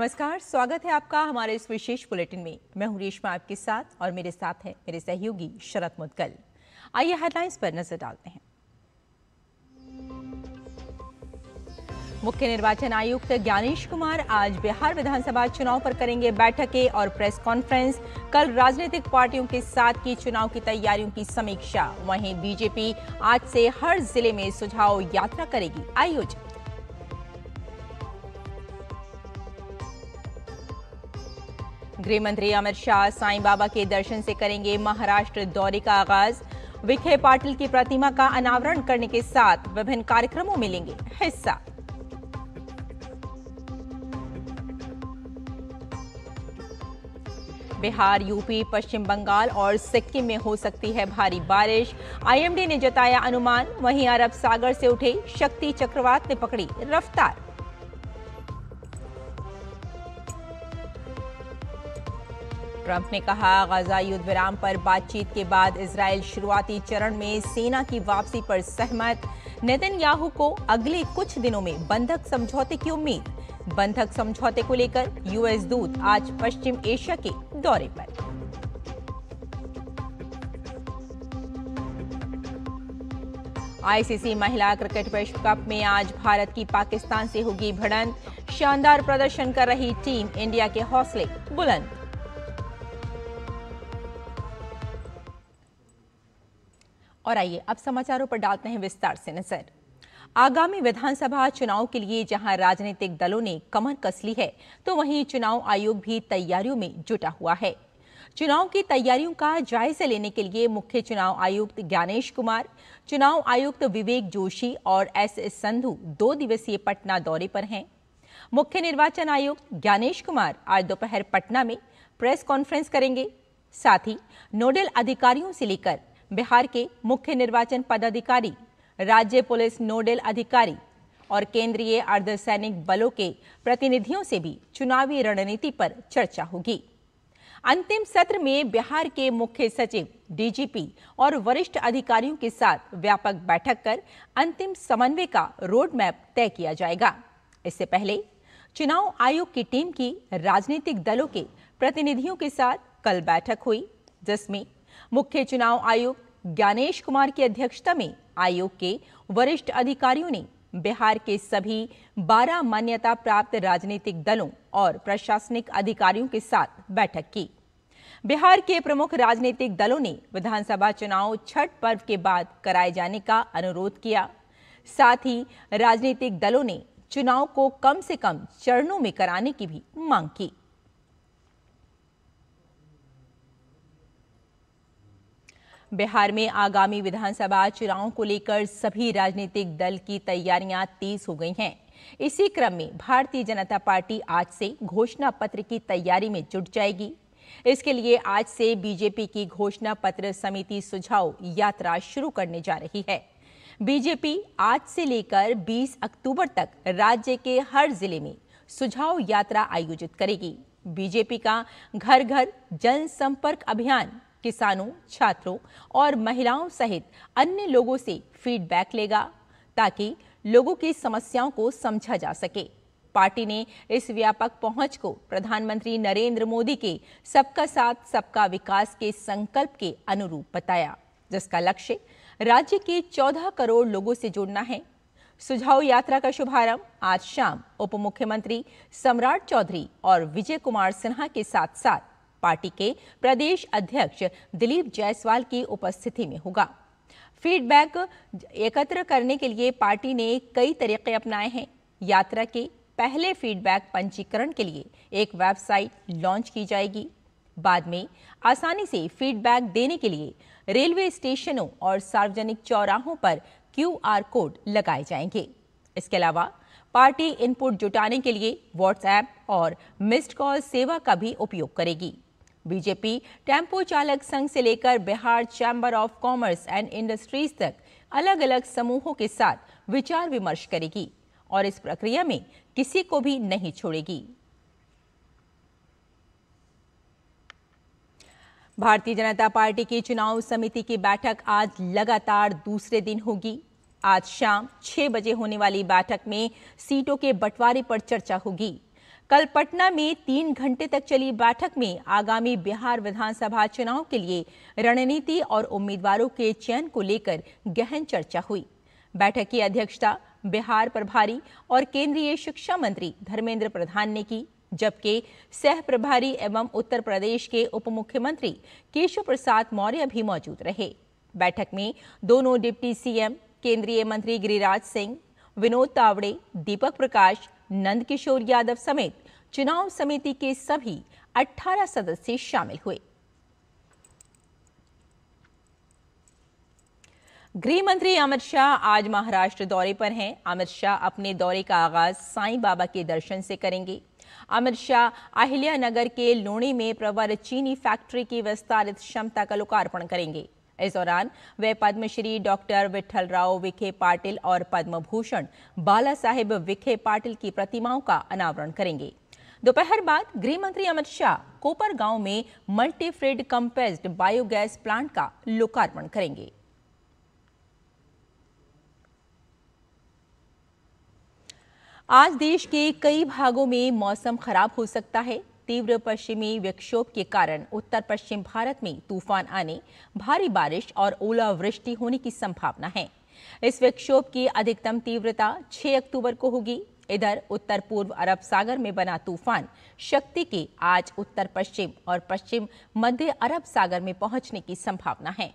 नमस्कार, स्वागत है आपका हमारे इस विशेष बुलेटिन में। मैं हूं रेशमा आपके साथ और मेरे साथ है मेरे सहयोगी शरद मुदगल। आइए हेडलाइंस पर नजर डालते हैं। मुख्य निर्वाचन आयुक्त ज्ञानेश कुमार आज बिहार विधानसभा चुनाव पर करेंगे बैठकें और प्रेस कॉन्फ्रेंस। कल राजनीतिक पार्टियों के साथ की चुनाव की तैयारियों की समीक्षा। वहीं बीजेपी आज से हर जिले में सुझाव यात्रा करेगी आयोजित। गृह मंत्री अमित शाह साईं बाबा के दर्शन से करेंगे महाराष्ट्र दौरे का आगाज। विखे पाटिल की प्रतिमा का अनावरण करने के साथ विभिन्न कार्यक्रमों में लेंगे हिस्सा। बिहार, यूपी, पश्चिम बंगाल और सिक्किम में हो सकती है भारी बारिश। आईएमडी ने जताया अनुमान। वहीं अरब सागर से उठे शक्ति चक्रवात ने पकड़ी रफ्तार। ट्रंप ने कहा, गाजा युद्ध विराम पर बातचीत के बाद इजराइल शुरुआती चरण में सेना की वापसी पर सहमत। नेतन्याहू को अगले कुछ दिनों में बंधक समझौते की उम्मीद। बंधक समझौते को लेकर यूएस दूत आज पश्चिम एशिया के दौरे पर। आईसीसी महिला क्रिकेट विश्व कप में आज भारत की पाकिस्तान से होगी भिड़ंत। शानदार प्रदर्शन कर रही टीम इंडिया के हौसले बुलंद। और आइए अब समाचारों पर डालते हैं विस्तार से नजर। आगामी विधानसभा चुनाव के लिए जहां राजनीतिक दलों ने कमर कस ली है, तो वहीं चुनाव आयोग भी तैयारियों में जुटा हुआ है। चुनाव की तैयारियों का जायजा लेने के लिए मुख्य चुनाव आयुक्त ज्ञानेश कुमार, चुनाव आयुक्त विवेक जोशी और एस संधू 2 दिवसीय पटना दौरे पर हैं। मुख्य निर्वाचन आयुक्त ज्ञानेश कुमार आज दोपहर पटना में प्रेस कॉन्फ्रेंस करेंगे। साथ ही नोडल अधिकारियों से लेकर बिहार के मुख्य निर्वाचन पदाधिकारी, राज्य पुलिस नोडल अधिकारी और केंद्रीय अर्धसैनिक बलों के प्रतिनिधियों से भी चुनावी रणनीति पर चर्चा होगी। अंतिम सत्र में बिहार के मुख्य सचिव, डीजीपी और वरिष्ठ अधिकारियों के साथ व्यापक बैठक कर अंतिम समन्वय का रोड मैप तय किया जाएगा। इससे पहले चुनाव आयोग की टीम की राजनीतिक दलों के प्रतिनिधियों के साथ कल बैठक हुई, जिसमें मुख्य चुनाव आयुक्त ज्ञानेश कुमार की अध्यक्षता में आयोग के वरिष्ठ अधिकारियों ने बिहार के सभी 12 मान्यता प्राप्त राजनीतिक दलों और प्रशासनिक अधिकारियों के साथ बैठक की। बिहार के प्रमुख राजनीतिक दलों ने विधानसभा चुनाव छठ पर्व के बाद कराए जाने का अनुरोध किया। साथ ही राजनीतिक दलों ने चुनाव को कम से कम चरणों में कराने की भी मांग की। बिहार में आगामी विधानसभा चुनाव को लेकर सभी राजनीतिक दल की तैयारियां तेज हो गई हैं। इसी क्रम में भारतीय जनता पार्टी आज से घोषणा पत्र की तैयारी में जुट जाएगी। इसके लिए आज से बीजेपी की घोषणा पत्र समिति सुझाव यात्रा शुरू करने जा रही है। बीजेपी आज से लेकर 20 अक्टूबर तक राज्य के हर जिले में सुझाव यात्रा आयोजित करेगी। बीजेपी का घर घर जनसंपर्क अभियान किसानों, छात्रों और महिलाओं सहित अन्य लोगों से फीडबैक लेगा, ताकि लोगों की समस्याओं को समझा जा सके। पार्टी ने इस व्यापक पहुंच को प्रधानमंत्री नरेंद्र मोदी के सबका साथ सबका विकास के संकल्प के अनुरूप बताया, जिसका लक्ष्य राज्य के 14 करोड़ लोगों से जुड़ना है। सुझाव यात्रा का शुभारंभ आज शाम उप मुख्यमंत्री सम्राट चौधरी और विजय कुमार सिन्हा के साथ साथ पार्टी के प्रदेश अध्यक्ष दिलीप जायसवाल की उपस्थिति में होगा। फीडबैक एकत्र करने के लिए पार्टी ने कई तरीके अपनाए हैं। यात्रा के पहले फीडबैक पंजीकरण के लिए एक वेबसाइट लॉन्च की जाएगी। बाद में आसानी से फीडबैक देने के लिए रेलवे स्टेशनों और सार्वजनिक चौराहों पर QR कोड लगाए जाएंगे। इसके अलावा पार्टी इनपुट जुटाने के लिए व्हाट्सएप और मिस्ड कॉल सेवा का भी उपयोग करेगी। बीजेपी टेम्पो चालक संघ से लेकर Bihar chamber of commerce and industries तक अलग अलग समूहों के साथ विचार विमर्श करेगी और इस प्रक्रिया में किसी को भी नहीं छोड़ेगी। भारतीय जनता पार्टी की चुनाव समिति की बैठक आज लगातार दूसरे दिन होगी। आज शाम 6 बजे होने वाली बैठक में सीटों के बंटवारे पर चर्चा होगी। कल पटना में 3 घंटे तक चली बैठक में आगामी बिहार विधानसभा चुनाव के लिए रणनीति और उम्मीदवारों के चयन को लेकर गहन चर्चा हुई। बैठक की अध्यक्षता बिहार प्रभारी और केंद्रीय शिक्षा मंत्री धर्मेंद्र प्रधान ने की, जबकि सह प्रभारी एवं उत्तर प्रदेश के उप मुख्यमंत्री केशव प्रसाद मौर्य भी मौजूद रहे। बैठक में दोनों डिप्टी सीएम, केंद्रीय मंत्री गिरिराज सिंह, विनोद तावड़े, दीपक प्रकाश, नंदकिशोर यादव समेत चुनाव समिति के सभी 18 सदस्य शामिल हुए। गृह मंत्री अमित शाह आज महाराष्ट्र दौरे पर हैं। अमित शाह अपने दौरे का आगाज साईं बाबा के दर्शन से करेंगे। अमित शाह अहिल्यानगर के लोणी में प्रवर चीनी फैक्ट्री की विस्तारित क्षमता का लोकार्पण करेंगे। इस दौरान वे पद्मश्री डॉक्टर विठलराव विखे पाटिल और पद्म भूषण बाला साहेब विखे पाटिल की प्रतिमाओं का अनावरण करेंगे। दोपहर बाद गृह मंत्री अमित शाह कोपर गांव में multi feed compressed biogas plant का लोकार्पण करेंगे। आज देश के कई भागों में मौसम खराब हो सकता है। तीव्र पश्चिमी विक्षोभ के कारण उत्तर पश्चिम भारत में तूफान आने, भारी बारिश और ओलावृष्टि होने की संभावना है। इस विक्षोभ की अधिकतम तीव्रता 6 अक्टूबर को होगी। इधर उत्तर पूर्व अरब सागर में बना तूफान शक्ति के आज उत्तर पश्चिम और पश्चिम मध्य अरब सागर में पहुंचने की संभावना है।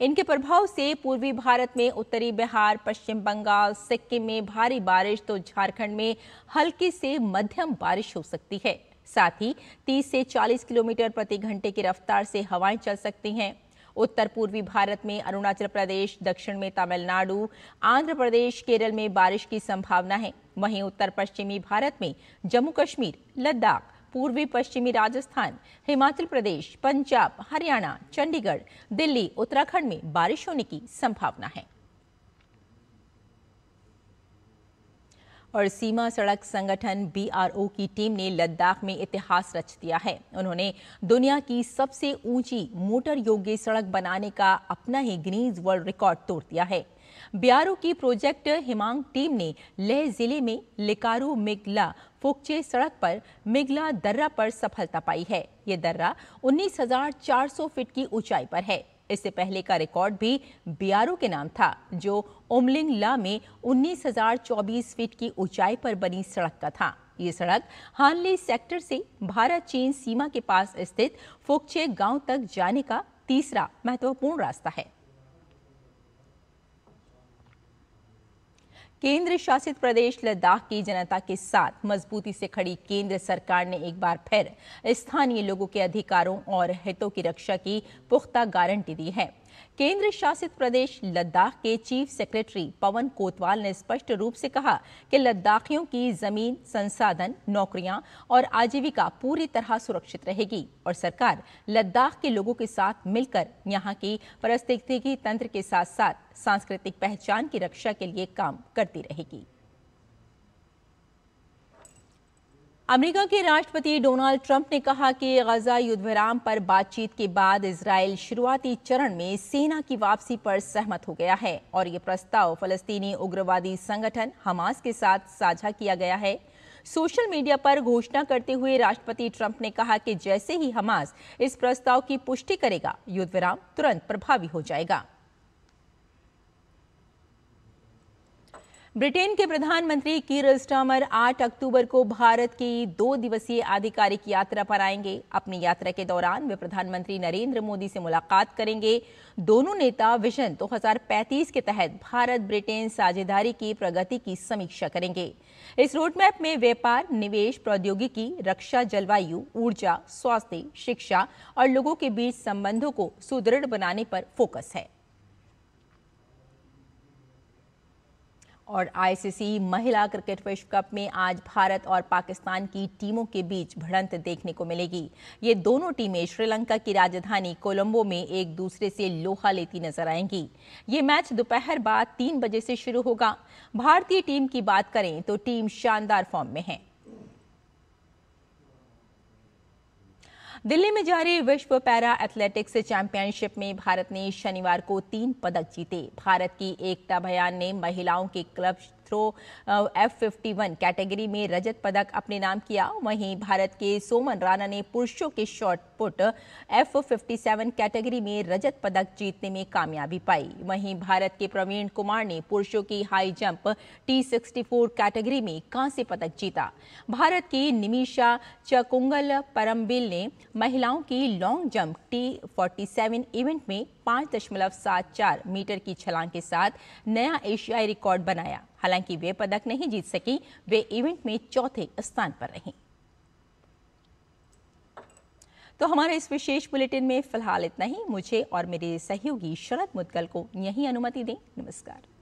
इनके प्रभाव से पूर्वी भारत में उत्तरी बिहार, पश्चिम बंगाल, सिक्किम में भारी बारिश तो झारखंड में हल्की से मध्यम बारिश हो सकती है। साथ ही 30 से 40 किलोमीटर प्रति घंटे की रफ्तार से हवाएं चल सकती हैं। उत्तर पूर्वी भारत में अरुणाचल प्रदेश, दक्षिण में तमिलनाडु, आंध्र प्रदेश, केरल में बारिश की संभावना है। वहीं उत्तर पश्चिमी भारत में जम्मू कश्मीर, लद्दाख, पूर्वी पश्चिमी राजस्थान, हिमाचल प्रदेश, पंजाब, हरियाणा, चंडीगढ़, दिल्ली, उत्तराखंड में बारिश होने की संभावना है। और सीमा सड़क संगठन BRO की टीम ने लद्दाख में इतिहास रच दिया है। उन्होंने दुनिया की सबसे ऊंची मोटर योग्य सड़क बनाने का अपना ही गिनीज वर्ल्ड रिकॉर्ड तोड़ दिया है। BRO की प्रोजेक्ट हिमांग टीम ने लेह जिले में लिकारू मिगला फोकचे सड़क पर मिगला दर्रा पर सफलता पाई है। ये दर्रा 19,400 फीट की ऊंचाई पर है। इससे पहले का रिकॉर्ड भी BRO के नाम था, जो ओमलिंग ला में 19,024 फीट की ऊंचाई पर बनी सड़क का था। ये सड़क हानली सेक्टर से भारत चीन सीमा के पास स्थित फोकचे गांव तक जाने का तीसरा महत्वपूर्ण रास्ता है। केंद्र शासित प्रदेश लद्दाख की जनता के साथ मजबूती से खड़ी केंद्र सरकार ने एक बार फिर स्थानीय लोगों के अधिकारों और हितों की रक्षा की पुख्ता गारंटी दी है। केंद्र शासित प्रदेश लद्दाख के चीफ सेक्रेटरी पवन कोतवाल ने स्पष्ट रूप से कहा कि लद्दाखियों की जमीन, संसाधन, नौकरियां और आजीविका पूरी तरह सुरक्षित रहेगी और सरकार लद्दाख के लोगों के साथ मिलकर यहां की पारिस्थितिकी तंत्र के साथ साथ सांस्कृतिक पहचान की रक्षा के लिए काम करती रहेगी। अमेरिका के राष्ट्रपति डोनाल्ड ट्रंप ने कहा कि गजा युद्ध विराम पर बातचीत के बाद इजराइल शुरुआती चरण में सेना की वापसी पर सहमत हो गया है और ये प्रस्ताव फलस्तीनी उग्रवादी संगठन हमास के साथ साझा किया गया है। सोशल मीडिया पर घोषणा करते हुए राष्ट्रपति ट्रंप ने कहा कि जैसे ही हमास इस प्रस्ताव की पुष्टि करेगा, युद्ध विराम तुरंत प्रभावी हो जाएगा। ब्रिटेन के प्रधानमंत्री कीर स्टारमर 8 अक्टूबर को भारत की 2 दिवसीय आधिकारिक यात्रा पर आएंगे। अपनी यात्रा के दौरान वे प्रधानमंत्री नरेंद्र मोदी से मुलाकात करेंगे। दोनों नेता विजन 2035 के तहत भारत ब्रिटेन साझेदारी की प्रगति की समीक्षा करेंगे। इस रोडमैप में व्यापार, निवेश, प्रौद्योगिकी, रक्षा, जलवायु, ऊर्जा, स्वास्थ्य, शिक्षा और लोगों के बीच संबंधों को सुदृढ़ बनाने पर फोकस है। और ICC महिला क्रिकेट विश्व कप में आज भारत और पाकिस्तान की टीमों के बीच भिड़ंत देखने को मिलेगी। ये दोनों टीमें श्रीलंका की राजधानी कोलंबो में एक दूसरे से लोहा लेती नजर आएंगी। ये मैच दोपहर बाद 3 बजे से शुरू होगा। भारतीय टीम की बात करें तो टीम शानदार फॉर्म में है। दिल्ली में जारी विश्व पैरा एथलेटिक्स चैंपियनशिप में भारत ने शनिवार को 3 पदक जीते। भारत की एकता भयान ने महिलाओं के club throw throw F51 category में रजत पदक अपने नाम किया। वहीं भारत के सोमन राणा ने पुरुषों के शॉट पुट F57 कैटेगरी में रजत पदक जीतने में कामयाबी पाई। वहीं भारत के प्रवीण कुमार ने पुरुषों की हाई जंप T64 कैटेगरी में कांस्य पदक जीता। भारत की निमिषा चकुंगल परमबिल ने महिलाओं की लॉन्ग जंप T47 इवेंट में 5.74 मीटर की छलांग के साथ नया एशियाई रिकॉर्ड बनाया। हालांकि वे पदक नहीं जीत सकी, वे इवेंट में चौथे स्थान पर रहीं। तो हमारे इस विशेष बुलेटिन में फिलहाल इतना ही। मुझे और मेरे सहयोगी शरद मुदगल को यही अनुमति दें। नमस्कार।